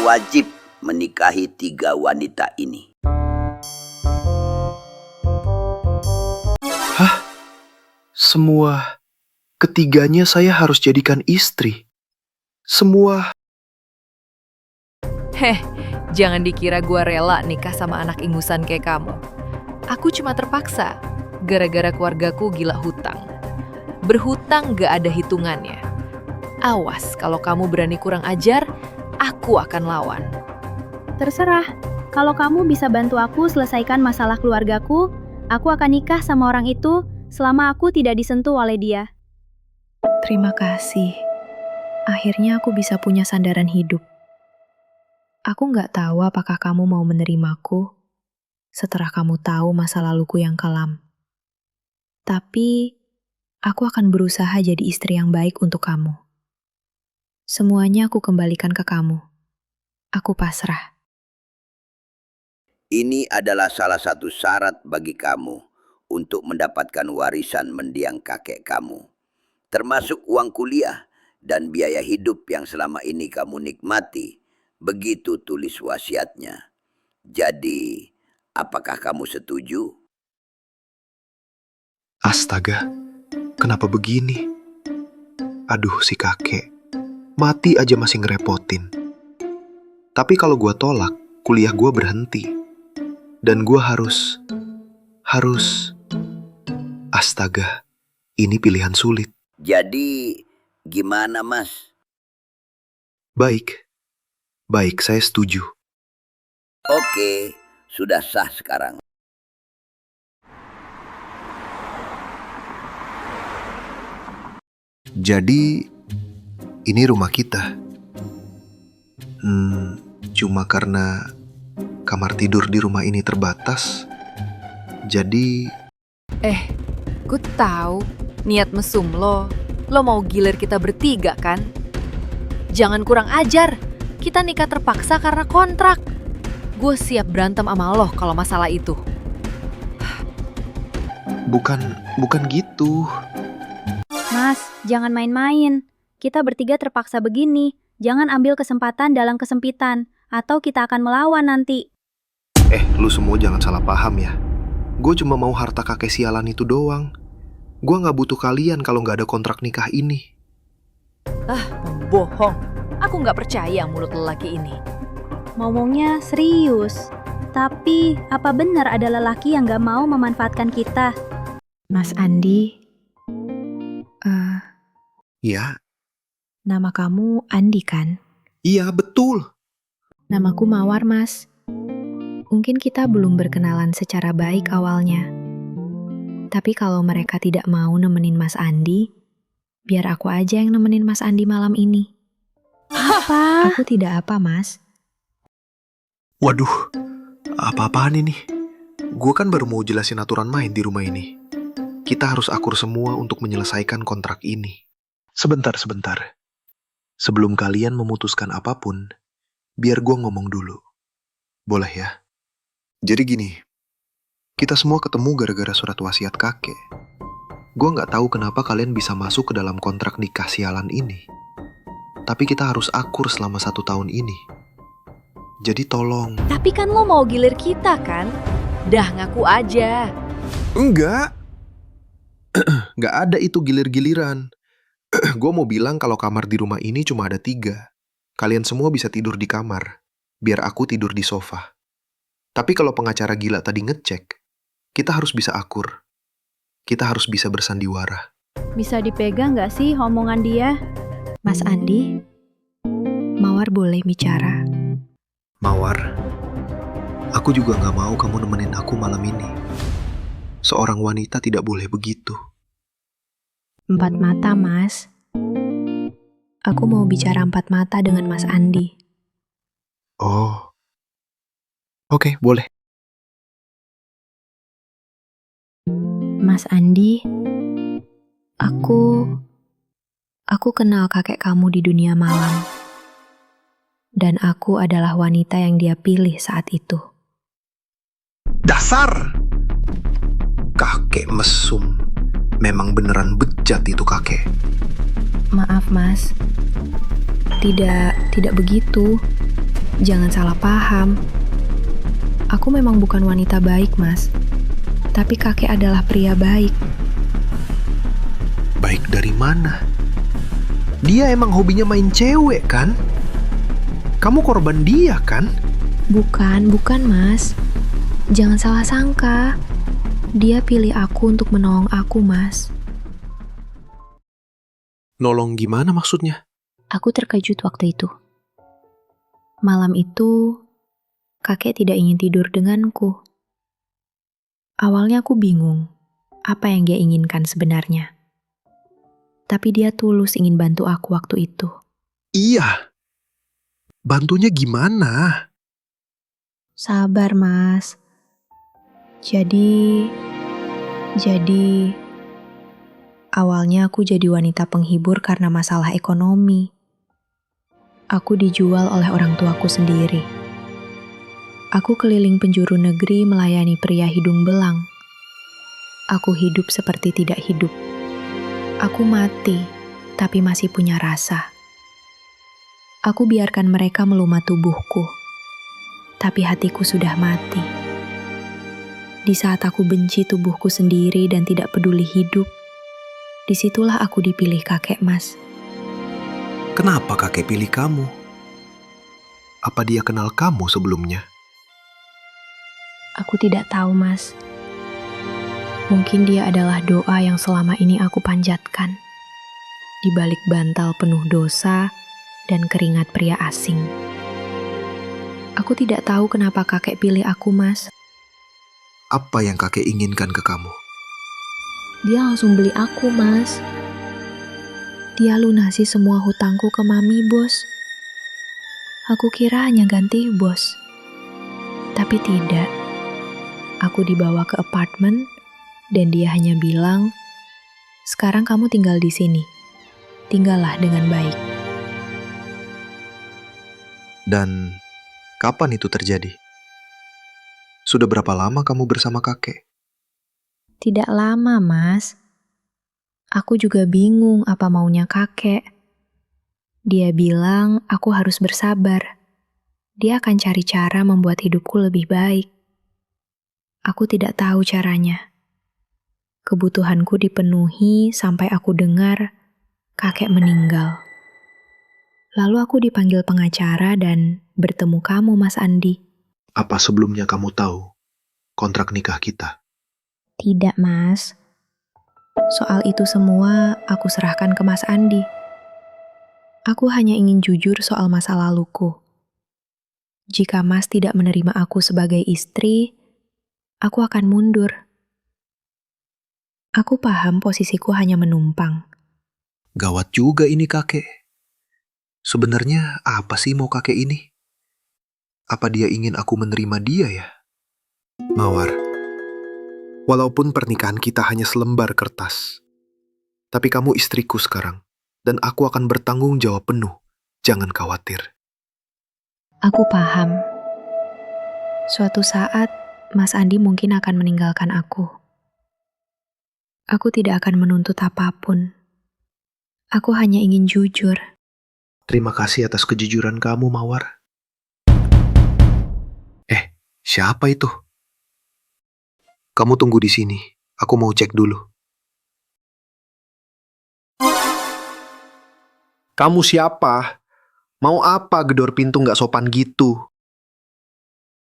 wajib menikahi 3 wanita ini. Hah? Semua ketiganya saya harus jadikan istri. Semua. Heh, jangan dikira gua rela nikah sama anak ingusan kayak kamu. Aku cuma terpaksa, gara-gara keluargaku gila hutang. Berhutang gak ada hitungannya. Awas, kalau kamu berani kurang ajar, aku akan lawan. Terserah, kalau kamu bisa bantu aku selesaikan masalah keluargaku, aku akan nikah sama orang itu selama aku tidak disentuh oleh dia. Terima kasih. Akhirnya aku bisa punya sandaran hidup. Aku nggak tahu apakah kamu mau menerimaku setelah kamu tahu masa laluku yang kelam. Tapi, aku akan berusaha jadi istri yang baik untuk kamu. Semuanya aku kembalikan ke kamu. Aku pasrah. Ini adalah salah satu syarat bagi kamu untuk mendapatkan warisan mendiang kakek kamu, termasuk uang kuliah dan biaya hidup yang selama ini kamu nikmati. Begitu tulis wasiatnya. Jadi, apakah kamu setuju? Astaga, kenapa begini? Aduh, si kakek. Mati aja masih ngerepotin. Tapi kalau gua tolak, kuliah gua berhenti. Dan gua harus... Astaga, ini pilihan sulit. Jadi, gimana, Mas? Baik, saya setuju. Oke, sudah sah sekarang. Jadi, ini rumah kita. Cuma karena kamar tidur di rumah ini terbatas, jadi... Gue tahu niat mesum lo. Lo mau gilir kita bertiga kan? Jangan kurang ajar. Kita nikah terpaksa karena kontrak. Gue siap berantem sama lo kalau masalah itu. Bukan gitu. Mas, jangan main-main. Kita bertiga terpaksa begini. Jangan ambil kesempatan dalam kesempitan, atau kita akan melawan nanti. Lu semua jangan salah paham ya. Gue cuma mau harta kakek sialan itu doang. Gue gak butuh kalian kalau gak ada kontrak nikah ini. Bohong. Aku nggak percaya mulut lelaki ini. Ngomongnya serius. Tapi, apa benar ada lelaki yang gak mau memanfaatkan kita? Mas Andi, Ya, nama kamu Andi kan? iya betul. Namaku Mawar, Mas. Mungkin kita belum berkenalan secara baik awalnya. Tapi kalau mereka tidak mau nemenin Mas Andi, biar aku aja yang nemenin Mas Andi malam ini. Apa? Aku tidak apa, Mas. Waduh, apa-apaan ini? Gue kan baru mau jelasin aturan main di rumah ini. Kita harus akur semua untuk menyelesaikan kontrak ini. Sebentar. Sebelum kalian memutuskan apapun, biar gue ngomong dulu. Boleh ya? Jadi gini, kita semua ketemu gara-gara surat wasiat kakek. Gue nggak tahu kenapa kalian bisa masuk ke dalam kontrak nikah sialan ini. Tapi kita harus akur selama 1 tahun ini. Jadi tolong. Tapi kan lo mau gilir kita kan? Dah ngaku aja. Enggak. Nggak ada itu gilir-giliran. Gue mau bilang kalau kamar di rumah ini cuma ada 3. Kalian semua bisa tidur di kamar. Biar aku tidur di sofa. Tapi kalau pengacara gila tadi ngecek, kita harus bisa akur. Kita harus bisa bersandiwara. Bisa dipegang gak sih omongan dia? Mas Andi, Mawar boleh bicara. Mawar, aku juga gak mau kamu nemenin aku malam ini. Seorang wanita tidak boleh begitu. 4 mata, Mas. Aku mau bicara 4 mata dengan Mas Andi. Oh. Oke, boleh. Mas Andi, aku kenal kakek kamu di dunia malam. Dan aku adalah wanita yang dia pilih saat itu. Dasar! Kakek mesum. Memang beneran bejat itu kakek. Maaf, Mas. Tidak begitu. Jangan salah paham. Aku memang bukan wanita baik, Mas. Tapi kakek adalah pria baik. Baik dari mana? Dia emang hobinya main cewek, kan? Kamu korban dia, kan? Bukan, Mas. Jangan salah sangka. Dia pilih aku untuk menolong aku, Mas. Nolong gimana maksudnya? Aku terkejut waktu itu. Malam itu, kakek tidak ingin tidur denganku. Awalnya aku bingung, apa yang dia inginkan sebenarnya. Tapi dia tulus ingin bantu aku waktu itu. Iya. Bantunya gimana? Sabar, Mas. Jadi, awalnya aku jadi wanita penghibur karena masalah ekonomi. Aku dijual oleh orang tuaku sendiri. Aku keliling penjuru negeri melayani pria hidung belang. Aku hidup seperti tidak hidup. Aku mati, tapi masih punya rasa. Aku biarkan mereka melumah tubuhku, tapi hatiku sudah mati. Di saat aku benci tubuhku sendiri dan tidak peduli hidup, disitulah aku dipilih kakek, Mas. Kenapa kakek pilih kamu? Apa dia kenal kamu sebelumnya? Aku tidak tahu, Mas. Mungkin dia adalah doa yang selama ini aku panjatkan. Di balik bantal penuh dosa dan keringat pria asing. Aku tidak tahu kenapa kakek pilih aku, Mas. Apa yang kakek inginkan ke kamu? Dia langsung beli aku, Mas. Dia lunasi semua hutangku ke Mami, Bos. Aku kira hanya ganti bos. Tapi tidak. Aku dibawa ke apartemen dan dia hanya bilang, "Sekarang kamu tinggal di sini. Tinggallah dengan baik." Dan kapan itu terjadi? Sudah berapa lama kamu bersama kakek? Tidak lama, Mas. Aku juga bingung apa maunya kakek. Dia bilang aku harus bersabar. Dia akan cari cara membuat hidupku lebih baik. Aku tidak tahu caranya. Kebutuhanku dipenuhi sampai aku dengar kakek meninggal. Lalu aku dipanggil pengacara dan bertemu kamu, Mas Andi. Apa sebelumnya kamu tahu kontrak nikah kita? Tidak, Mas. Soal itu semua aku serahkan ke Mas Andi. Aku hanya ingin jujur soal masa laluku. Jika Mas tidak menerima aku sebagai istri, aku akan mundur. Aku paham posisiku hanya menumpang. Gawat juga ini kakek. Sebenarnya apa sih mau kakek ini? Apa dia ingin aku menerima dia ya? Mawar, walaupun pernikahan kita hanya selembar kertas, tapi kamu istriku sekarang, dan aku akan bertanggung jawab penuh. Jangan khawatir. Aku paham. Suatu saat, Mas Andi mungkin akan meninggalkan aku. Aku tidak akan menuntut apapun. Aku hanya ingin jujur. Terima kasih atas kejujuran kamu, Mawar. Siapa itu? Kamu tunggu di sini. Aku mau cek dulu. Kamu siapa? Mau apa gedor pintu nggak sopan gitu?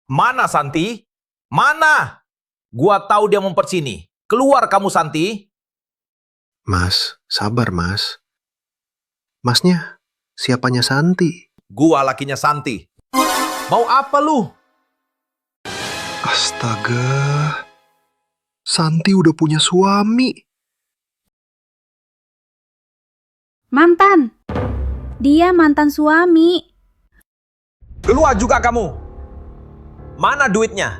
Mana Santi? Mana? Gua tahu dia mau sini. Keluar kamu Santi. Mas, sabar mas. Masnya, siapanya Santi? Gua lakinya Santi. Mau apa lu? Astaga, Santi udah punya suami. Mantan. Dia mantan suami. Keluar juga kamu. Mana duitnya?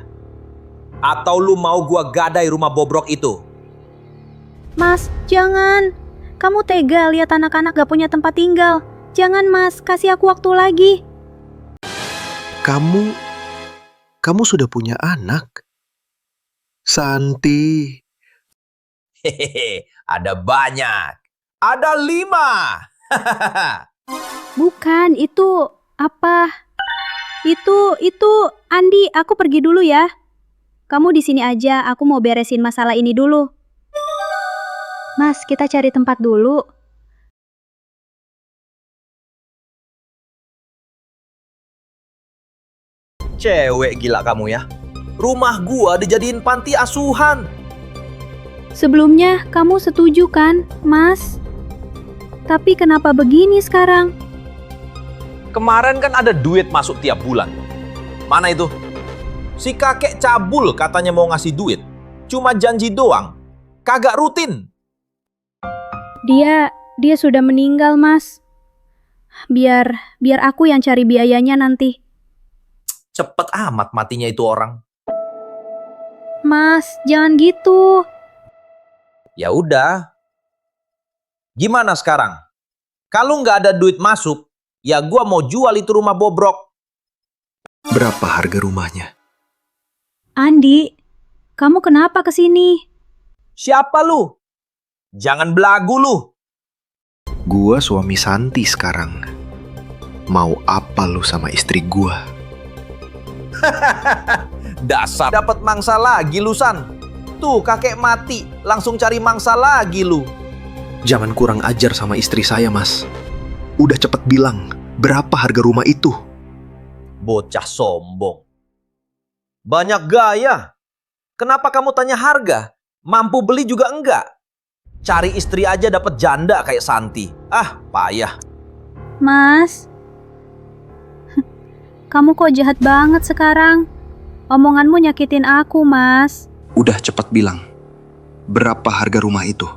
Atau lu mau gua gadai rumah bobrok itu? Mas, jangan. Kamu tega lihat anak-anak gak punya tempat tinggal. Jangan mas, kasih aku waktu lagi. Kamu sudah punya anak? Santi. Hehehe, ada banyak. Ada 5. Bukan, itu apa? Itu, Andi, aku pergi dulu ya. Kamu di sini aja, aku mau beresin masalah ini dulu. Mas, kita cari tempat dulu. Cewek gila kamu ya. Rumah gua dijadiin panti asuhan. Sebelumnya, kamu setuju kan, Mas? Tapi kenapa begini sekarang? Kemarin kan ada duit masuk tiap bulan. Mana itu? Si kakek cabul katanya mau ngasih duit. Cuma janji doang. Kagak rutin. Dia sudah meninggal, Mas. Biar aku yang cari biayanya nanti. Cepet amat matinya itu orang. Mas, jangan gitu. Ya udah. Gimana sekarang? Kalau nggak ada duit masuk, ya gua mau jual itu rumah bobrok. Berapa harga rumahnya? Andi, kamu kenapa kesini? Siapa lu? Jangan belagu lu. Gua suami Santi sekarang. Mau apa lu sama istri gua? Dasar dapat mangsa lagi lu, San. Tuh kakek mati, langsung cari mangsa lagi lu. Jangan kurang ajar sama istri saya, Mas. Udah cepet bilang, berapa harga rumah itu? Bocah sombong. Banyak gaya. Kenapa kamu tanya harga? Mampu beli juga enggak. Cari istri aja dapat janda kayak Santi. Ah, payah. Mas, kamu kok jahat banget sekarang? Omonganmu nyakitin aku, Mas. Udah cepet bilang, berapa harga rumah itu?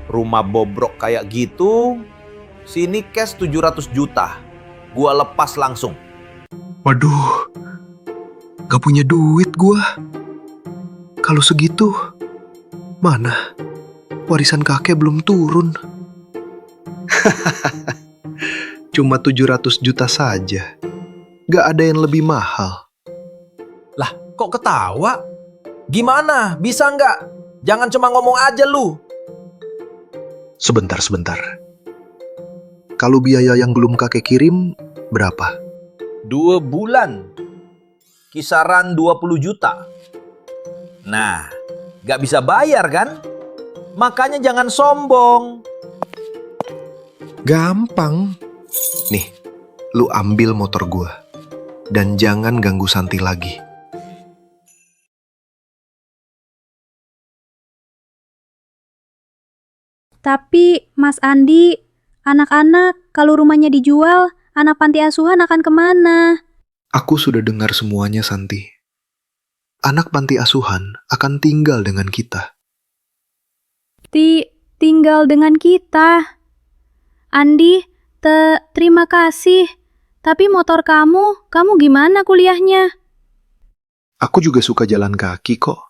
Rumah bobrok kayak gitu, sini cash 700 juta. Gua lepas langsung. Waduh, gak punya duit gua. Kalau segitu, mana? Warisan kakek belum turun. Cuma 700 juta saja. Gak ada yang lebih mahal. Lah, kok ketawa? Gimana? Bisa nggak? Jangan cuma ngomong aja lu. Sebentar. Kalau biaya yang belum kakek kirim, berapa? 2 bulan. Kisaran 20 juta. Nah, nggak bisa bayar kan? Makanya jangan sombong. Gampang. Nih, lu ambil motor gua. Dan jangan ganggu Santi lagi. Tapi, Mas Andi, anak-anak, kalau rumahnya dijual, anak panti asuhan akan kemana? Aku sudah dengar semuanya, Santi. Anak panti asuhan akan tinggal dengan kita. Tinggal dengan kita. Andi, terima kasih. Tapi motor kamu gimana kuliahnya? Aku juga suka jalan kaki kok.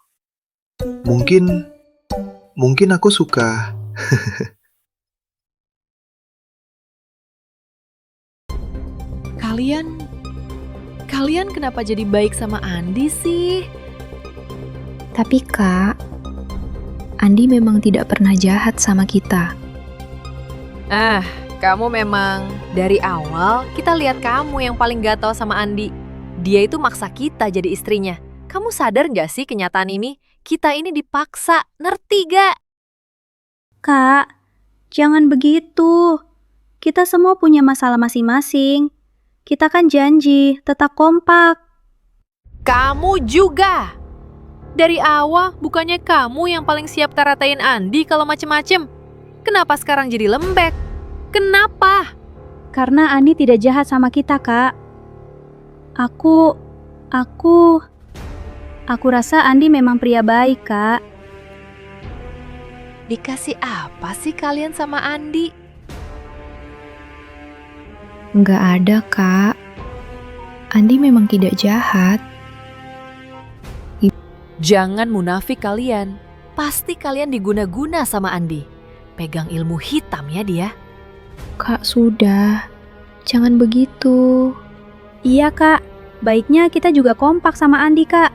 Mungkin aku suka. Kalian kenapa jadi baik sama Andi sih? Tapi Kak, Andi memang tidak pernah jahat sama kita. Kamu memang dari awal kita lihat kamu yang paling gatal sama Andi. Dia itu maksa kita jadi istrinya. Kamu sadar gak sih kenyataan ini? Kita ini dipaksa, ngerti gak? Kak, jangan begitu. Kita semua punya masalah masing-masing. Kita kan janji tetap kompak. Kamu juga. Dari awal bukannya kamu yang paling siap taratain Andi kalau macem-macem. Kenapa sekarang jadi lembek? Kenapa? Karena Andi tidak jahat sama kita, Kak. Aku rasa Andi memang pria baik, Kak. Dikasih apa sih kalian sama Andi? Nggak ada, Kak. Andi memang tidak jahat. Jangan munafik kalian. Pasti kalian diguna-guna sama Andi. Pegang ilmu hitam ya dia. Kak, sudah. Jangan begitu. Iya, Kak. Baiknya kita juga kompak sama Andi, Kak.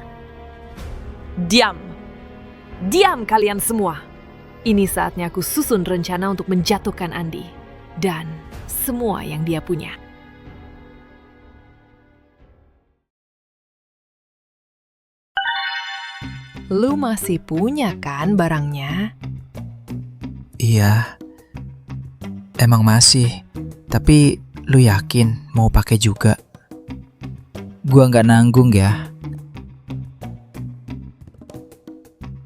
Diam kalian semua. Ini saatnya aku susun rencana untuk menjatuhkan Andi. Dan semua yang dia punya. Lu masih punya kan barangnya? Iya, emang masih. Tapi lu yakin mau pakai juga? Gua nggak nanggung ya.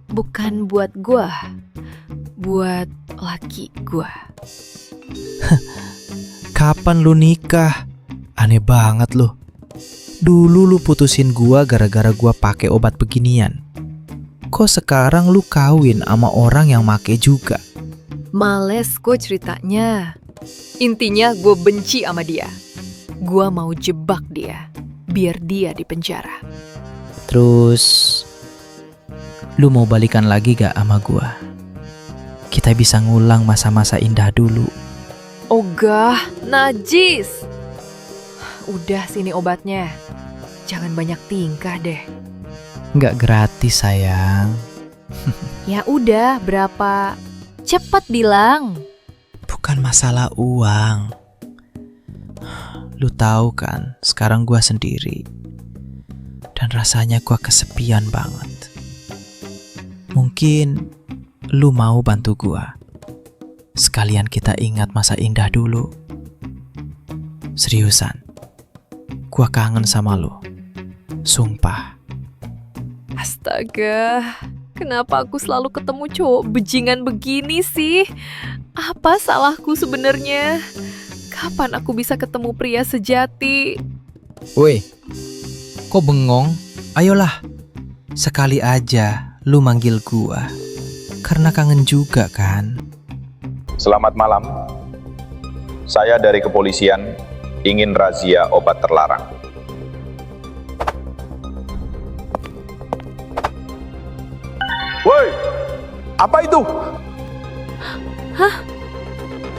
Bukan buat gua, buat laki gua. Kapan lu nikah? Aneh banget lu. Dulu lu putusin gua gara-gara gua pakai obat beginian. Kok sekarang lu kawin sama orang yang make juga? Males gue ceritanya. Intinya gue benci sama dia. Gue mau jebak dia, biar dia di penjara. Terus lu mau balikan lagi gak sama gua? Kita bisa ngulang masa-masa indah dulu. Ogah, najis. Udah sini obatnya. Jangan banyak tingkah deh. Nggak gratis sayang. Ya udah, berapa? Cepat bilang. Bukan masalah uang. Lu tahu kan, sekarang gua sendiri. Dan rasanya gua kesepian banget. Mungkin lu mau bantu gua. Sekalian kita ingat masa indah dulu. Seriusan. Gua kangen sama lu. Sumpah. Astaga, kenapa aku selalu ketemu cowok bejingan begini sih? Apa salahku sebenarnya? Kapan aku bisa ketemu pria sejati? Woi, kok bengong? Ayolah, sekali aja lu manggil gua. Karena kangen juga kan? Selamat malam. Saya dari kepolisian ingin razia obat terlarang. Woi, apa itu?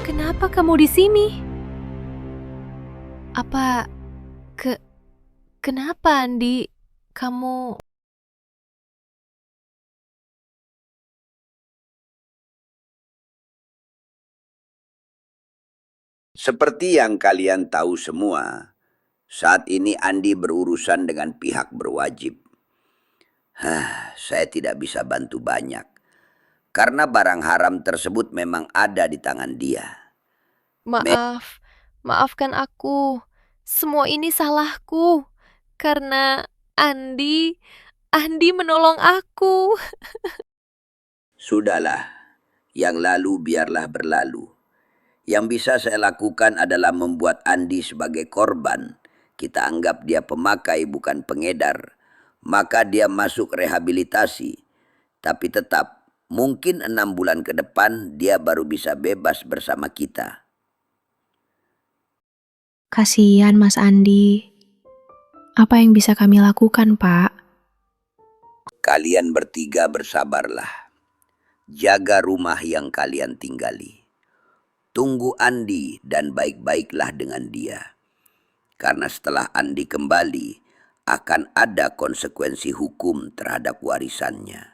Kenapa kamu di sini? Apa kenapa Andi? Kamu Seperti yang kalian tahu semua, saat ini Andi berurusan dengan pihak berwajib. Saya tidak bisa bantu banyak, karena barang haram tersebut memang ada di tangan dia. maafkan aku. Semua ini salahku. Karena Andi menolong aku. Sudahlah, yang lalu biarlah berlalu. Yang bisa saya lakukan adalah membuat Andi sebagai korban. Kita anggap dia pemakai bukan pengedar. Maka dia masuk rehabilitasi. Tapi tetap, mungkin 6 bulan ke depan dia baru bisa bebas bersama kita. Kasihan Mas Andi. Apa yang bisa kami lakukan, Pak? Kalian bertiga bersabarlah. Jaga rumah yang kalian tinggali. Tunggu Andi dan baik-baiklah dengan dia. Karena setelah Andi kembali, akan ada konsekuensi hukum terhadap warisannya.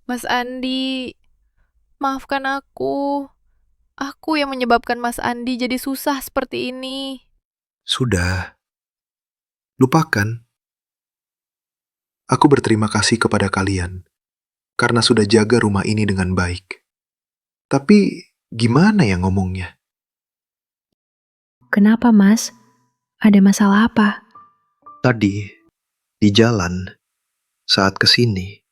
Mas Andi, maafkan aku. Aku yang menyebabkan Mas Andi jadi susah seperti ini. Sudah. Lupakan. Aku berterima kasih kepada kalian karena sudah jaga rumah ini dengan baik. Tapi gimana ya ngomongnya? Kenapa, Mas? Ada masalah apa? Tadi, di jalan, saat kesini,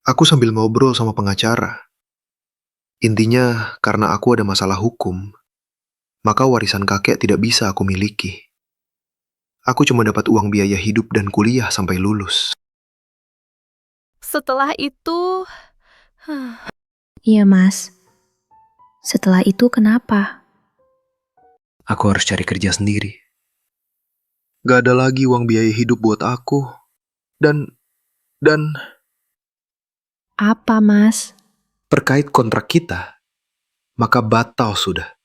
aku sambil ngobrol sama pengacara. Intinya, karena aku ada masalah hukum, maka warisan kakek tidak bisa aku miliki. Aku cuma dapat uang biaya hidup dan kuliah sampai lulus. Setelah itu, Iya, Mas. Setelah itu kenapa? Aku harus cari kerja sendiri. Gak ada lagi uang biaya hidup buat aku. Dan Apa, Mas? terkait kontrak kita, maka batal sudah.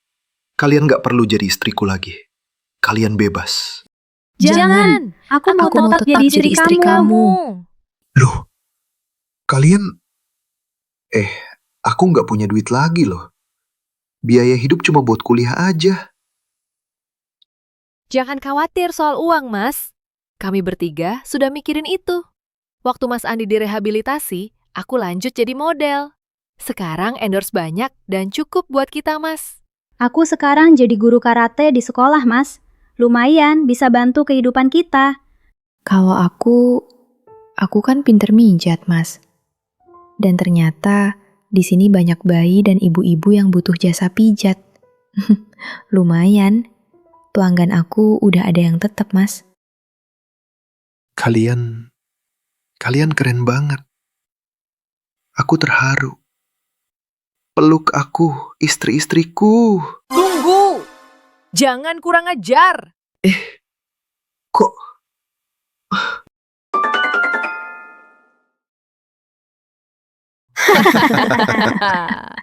Kalian gak perlu jadi istriku lagi. Kalian bebas. Jangan. Aku mau tetap jadi istri kamu. Loh, kalian... aku nggak punya duit lagi loh. Biaya hidup cuma buat kuliah aja. Jangan khawatir soal uang, Mas. Kami bertiga sudah mikirin itu. Waktu Mas Andi direhabilitasi, aku lanjut jadi model. Sekarang endorse banyak dan cukup buat kita, Mas. Aku sekarang jadi guru karate di sekolah, Mas. Lumayan bisa bantu kehidupan kita. Kalau aku kan pinter mijat, Mas. Dan ternyata di sini banyak bayi dan ibu-ibu yang butuh jasa pijat. Lumayan, pelanggan aku udah ada yang tetap, Mas. Kalian keren banget. Aku terharu. Peluk aku, istri-istriku. Tunggu! Jangan kurang ajar! Kok Hahaha.